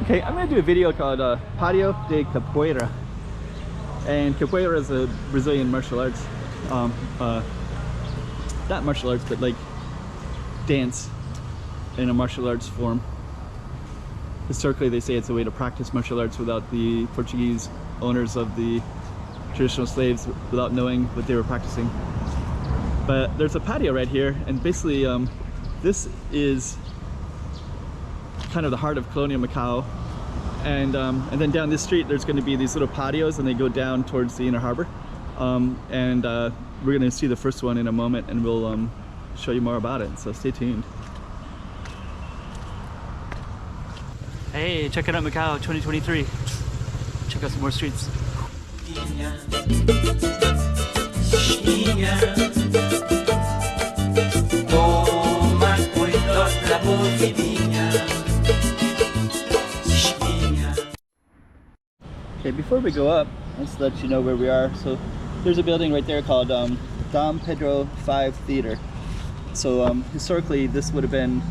Okay, I'm gonna do a video called Pátio de Capoeira. And Capoeira is a Brazilian martial arts. Not martial arts, but like dance in a martial arts form. Historically, they say it's a way to practice martial arts without the Portuguese owners of the traditional slaves, without knowing what they were practicing. But there's a patio right here, and basically this is kind of the heart of colonial Macau. And then down this street there's going to be these little patios, and they go down towards the inner harbor. We're going to see the first one in a moment, and we'll show you more about it, so stay tuned. Hey, check it out, Macau 2023. Check out some more streets. Okay, before we go up, let's let you know where we are. So there's a building right there called Dom Pedro V Theater. So historically this would have been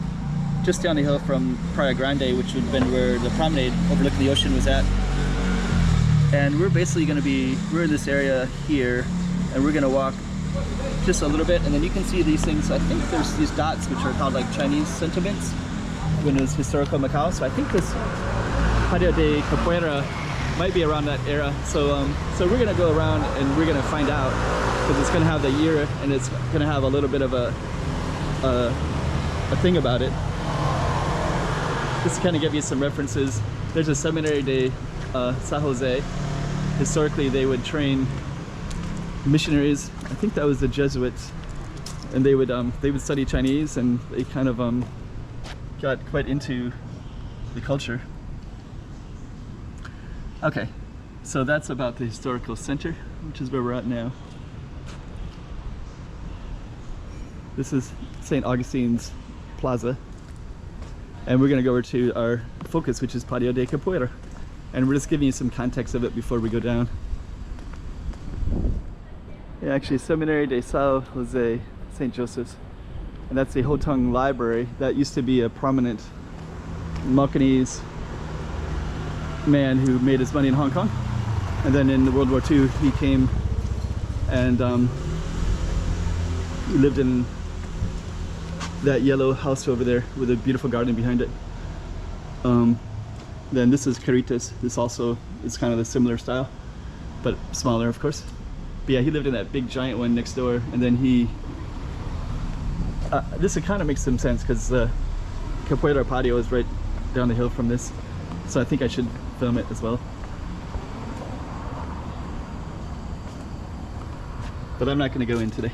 just down the hill from Praia Grande, which would have been where the promenade overlooking the ocean was at. And we're basically going to be, we're in this area here, and we're going to walk just a little bit, and then you can see these things. I think there's these dots which are called like Chinese sentiments when it was historical Macau. So I think this Pátio de Capoeira might be around that era. So we're going to go around and we're going to find out, because it's going to have the year, and it's going to have a little bit of a thing about it. Just to kind of give you some references, there's a seminary de San Jose. Historically they would train missionaries. I think that was the Jesuits, and they would study Chinese, and they kind of got quite into the culture. Okay, so that's about the historical center, which is where we're at now. This is St. Augustine's Plaza, and we're going to go over to our focus, which is Pátio de Capoeira, and we're just giving you some context of it before we go down. Yeah, actually, Seminary de São Jose, St. Joseph's, and that's the Hotong Library. That used to be a prominent Macanese man who made his money in Hong Kong, and then in World War II he came and he lived in that yellow house over there with a beautiful garden behind it. Then this is Caritas. This also is kind of a similar style, but smaller, of course. But yeah, he lived in that big giant one next door, and then he this kind of makes some sense, because Capoeira Patio is right down the hill from this, so I think I should film it as well. But I'm not going to go in today.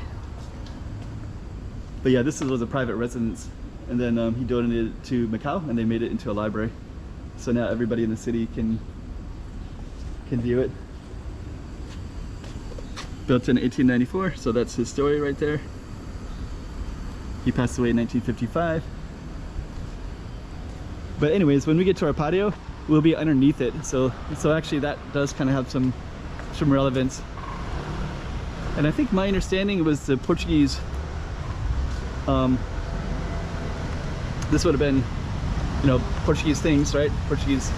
But yeah, this was a private residence, and then he donated it to Macau, and they made it into a library. So now everybody in the city can view it. Built in 1894, so that's his story right there. He passed away in 1955. But anyways, when we get to our patio, we'll be underneath it. So actually that does kind of have some relevance. And I think my understanding was the Portuguese, this would have been, you know, Portuguese things, right? Portuguese.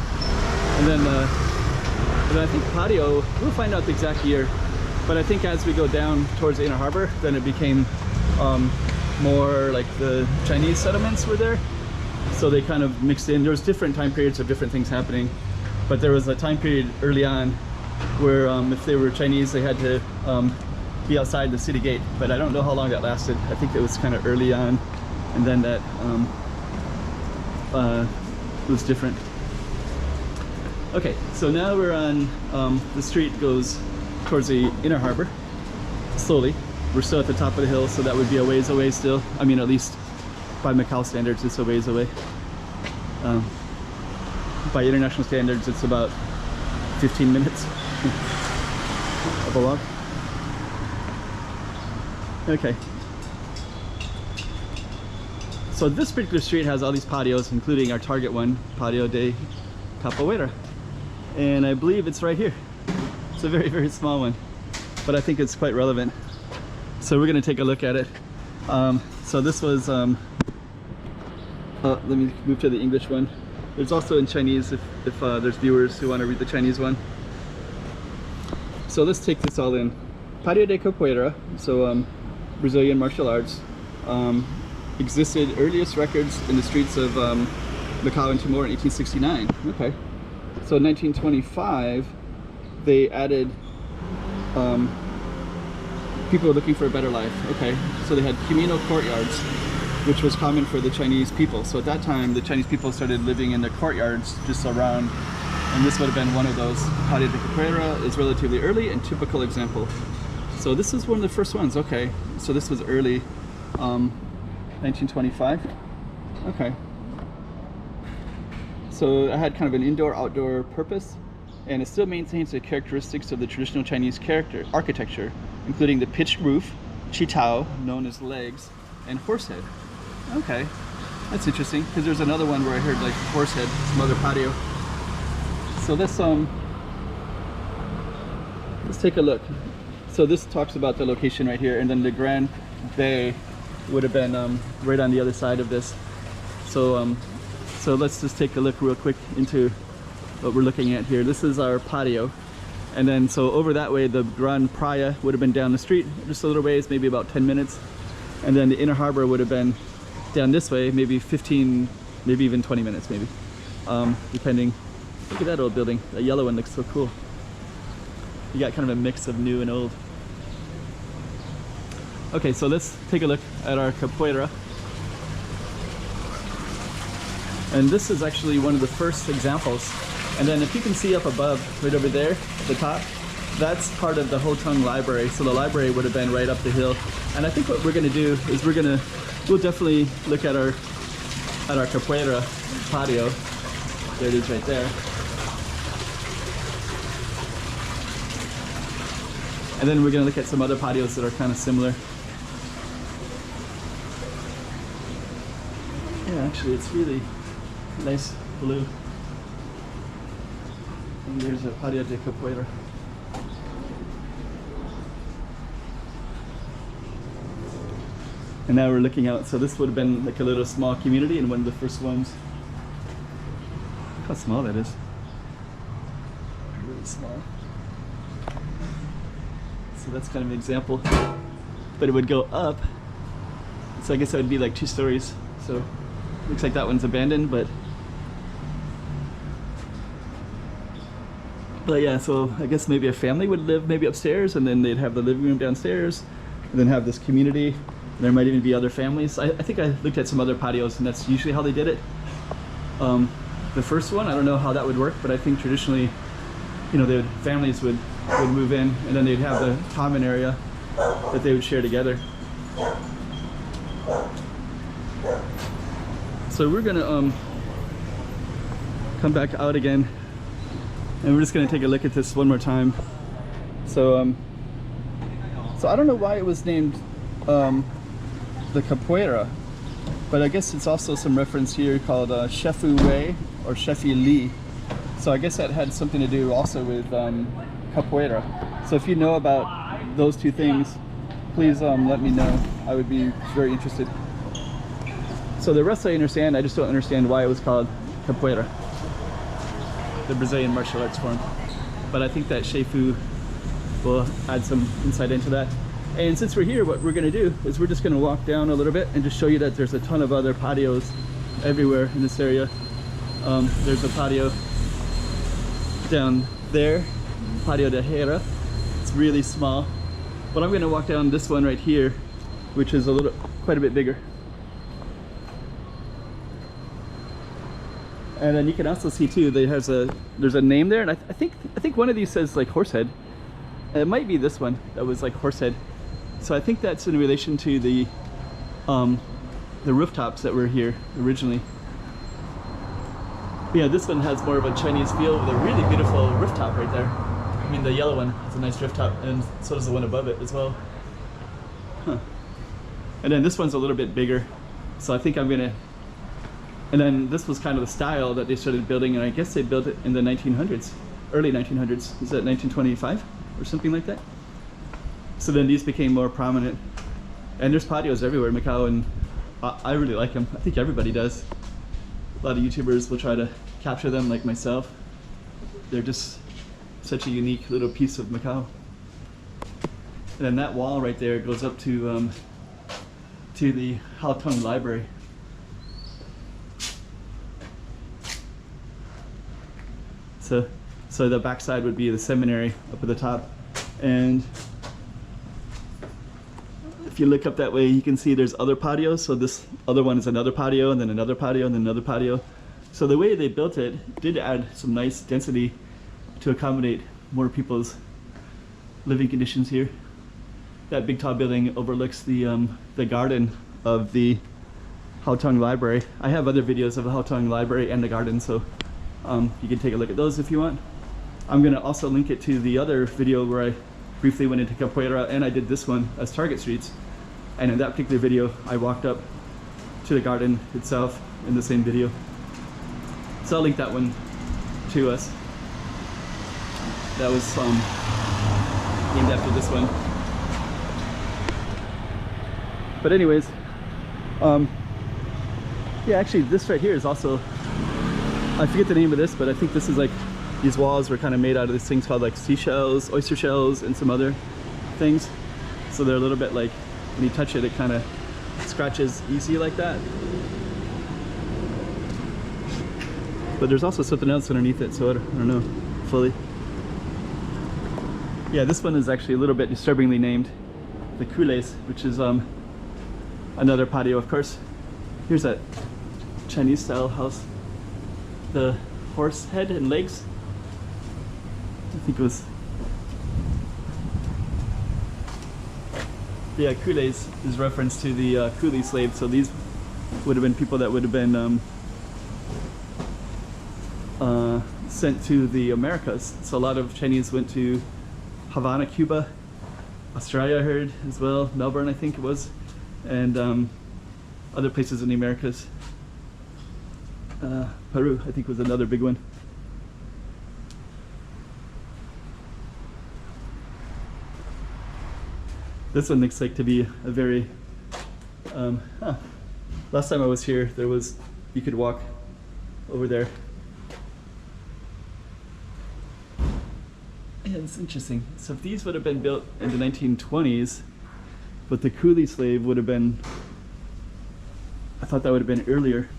And then I think patio, we'll find out the exact year. But I think as we go down towards the inner harbor, then it became more like the Chinese settlements were there. So they kind of mixed in. There was different time periods of different things happening. But there was a time period early on where if they were Chinese, they had to be outside the city gate. But I don't know how long that lasted. I think it was kind of early on. And then that was different. Okay, so now we're on, the street goes towards the inner harbor, slowly. We're still at the top of the hill, so that would be a ways away still. I mean, at least by Macau standards, it's a ways away. By international standards, it's about 15 minutes of a walk. Okay. So this particular street has all these patios, including our target one, Pátio de Capoeira. And I believe it's right here. It's a very, very small one, but I think it's quite relevant. So we're going to take a look at it. So this was, let me move to the English one. There's also in Chinese if there's viewers who want to read the Chinese one. So let's take this all in. Pátio de Capoeira, so Brazilian martial arts, existed earliest records in the streets of Macau and Timor in 1869. Okay. So in 1925, they added people looking for a better life. Okay. So they had communal courtyards, which was common for the Chinese people. So at that time, the Chinese people started living in the courtyards just around, and this would have been one of those. Pátio de Capoeira is relatively early and typical example. So this is one of the first ones. Okay. So this was early, 1925. Okay. So it had kind of an indoor-outdoor purpose, and it still maintains the characteristics of the traditional Chinese architecture, including the pitched roof, qitao, known as legs, and horsehead. Okay, that's interesting, because there's another one where I heard like horsehead, some other patio. So let's take a look. So this talks about the location right here, and then the Grand Bay would have been right on the other side of this. So so let's just take a look real quick into what we're looking at here. This is our patio, and then so over that way the Grand Praia would have been down the street just a little ways, maybe about 10 minutes, and then the inner harbor would have been down this way, maybe 15, maybe even 20 minutes, maybe, depending. Look at that old building. That yellow one looks so cool. You got kind of a mix of new and old. Okay, so let's take a look at our capoeira. And this is actually one of the first examples. And then if you can see up above, right over there, at the top, that's part of the Hotong Library. So the library would have been right up the hill. And I think what we're gonna do is we'll definitely look at our capoeira patio. There it is right there. And then we're gonna look at some other patios that are kind of similar. Yeah, actually it's really nice blue. And there's a Pátio de Capoeira. And now we're looking out, so this would have been like a little small community and one of the first ones. Look how small that is. Really small. So that's kind of an example. But it would go up. So I guess that would be like 2 stories. So looks like that one's abandoned, but yeah, so I guess maybe a family would live maybe upstairs, and then they'd have the living room downstairs, and then have this community. And there might even be other families. I think I looked at some other patios, and that's usually how they did it. The first one, I don't know how that would work, but I think traditionally, you know, families would move in, and then they'd have the common area that they would share together. So we're gonna come back out again, and we're just gonna take a look at this one more time. So so I don't know why it was named the capoeira, but I guess it's also some reference here called Shefu Wei or Shefi Li. So I guess that had something to do also with capoeira. So if you know about those two things, please let me know. I would be very interested. So the rest I understand, I just don't understand why it was called capoeira, the Brazilian martial arts form. But I think that Shefu will add some insight into that. And since we're here, what we're gonna do is we're just gonna walk down a little bit and just show you that there's a ton of other patios everywhere in this area. There's a patio down there, Pátio de Hera. It's really small. But I'm gonna walk down this one right here, which is quite a bit bigger. And then you can also see too, there's a name there, and I think one of these says like Horsehead. And it might be this one that was like Horsehead. So I think that's in relation to the rooftops that were here originally. But yeah, this one has more of a Chinese feel with a really beautiful rooftop right there. I mean, the yellow one has a nice rooftop, and so does the one above it as well. Huh. And then this one's a little bit bigger, so I think I'm gonna. And then this was kind of the style that they started building, and I guess they built it in the 1900s, early 1900s. Is that 1925 or something like that? So then these became more prominent. And there's patios everywhere in Macau, and I really like them. I think everybody does. A lot of YouTubers will try to capture them like myself. They're just such a unique little piece of Macau. And then that wall right there goes up to the Haotong Library. So the backside would be the seminary up at the top. And if you look up that way, you can see there's other patios. So this other one is another patio, and then another patio, and then another patio. So the way they built it did add some nice density to accommodate more people's living conditions here. That big tall building overlooks the garden of the Haotong Library. I have other videos of the Haotong Library and the garden, so you can take a look at those if you want. I'm gonna also link it to the other video where I briefly went into Capoeira, and I did this one as Target Streets. And in that particular video, I walked up to the garden itself in the same video. So I'll link that one to us. That was named after this one. But anyways, yeah, actually this right here is also, I forget the name of this, but I think this is like, these walls were kind of made out of these things called like seashells, oyster shells, and some other things. So they're a little bit like, when you touch it, it kind of scratches easy like that. But there's also something else underneath it, so I don't know fully. Yeah, this one is actually a little bit disturbingly named the Culés, which is another patio, of course. Here's that Chinese style house. The horse head and legs. I think it was, yeah, Culés is reference to the coolie slaves. So these would have been people that would have been sent to the Americas. So a lot of Chinese went to Havana, Cuba, Australia I heard as well, Melbourne I think it was, and other places in the Americas. Peru I think was another big one. This one looks like to be a very, last time I was here, there was, you could walk over there. Yeah, it's interesting. So if these would have been built in the 1920s, but the coolie slave would have been, I thought that would have been earlier.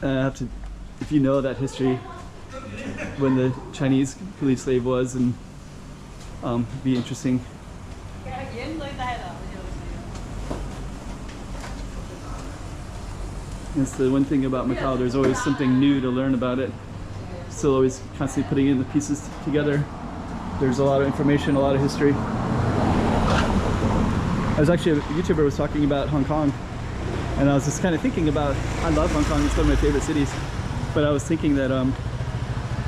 I have to, if you know that history, when the Chinese coolie slave was, and be interesting. That's the one thing about Macau, there's always something new to learn about it. Still always constantly putting in the pieces together. There's a lot of information, a lot of history. I was actually, a YouTuber was talking about Hong Kong, and I was just kind of thinking about, I love Hong Kong, it's one of my favorite cities, but I was thinking that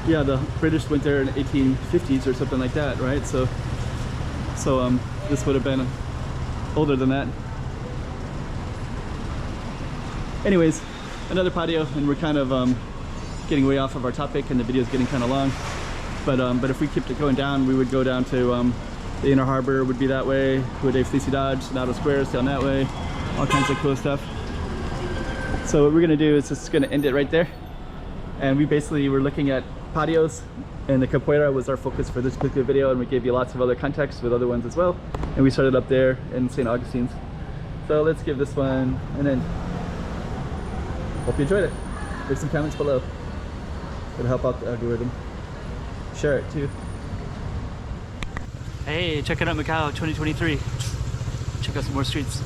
yeah, the British went there in the 1850s or something like that, right? So this would have been older than that. Anyways, another patio, and we're kind of getting way off of our topic, and the video is getting kind of long. But if we kept it going down, we would go down to the inner harbor would be that way, Rua de Felicidade, Senado Squares down that way, all kinds of cool stuff. So what we're gonna do is just gonna end it right there. And we basically were looking at patios, and the Capoeira was our focus for this particular video, and we gave you lots of other context with other ones as well. And we started up there in St. Augustine's. So let's give this one an end. Hope you enjoyed it. Leave some comments below. It'll help out the algorithm. Share it too. Hey, check it out Macau 2023. Check out some more streets.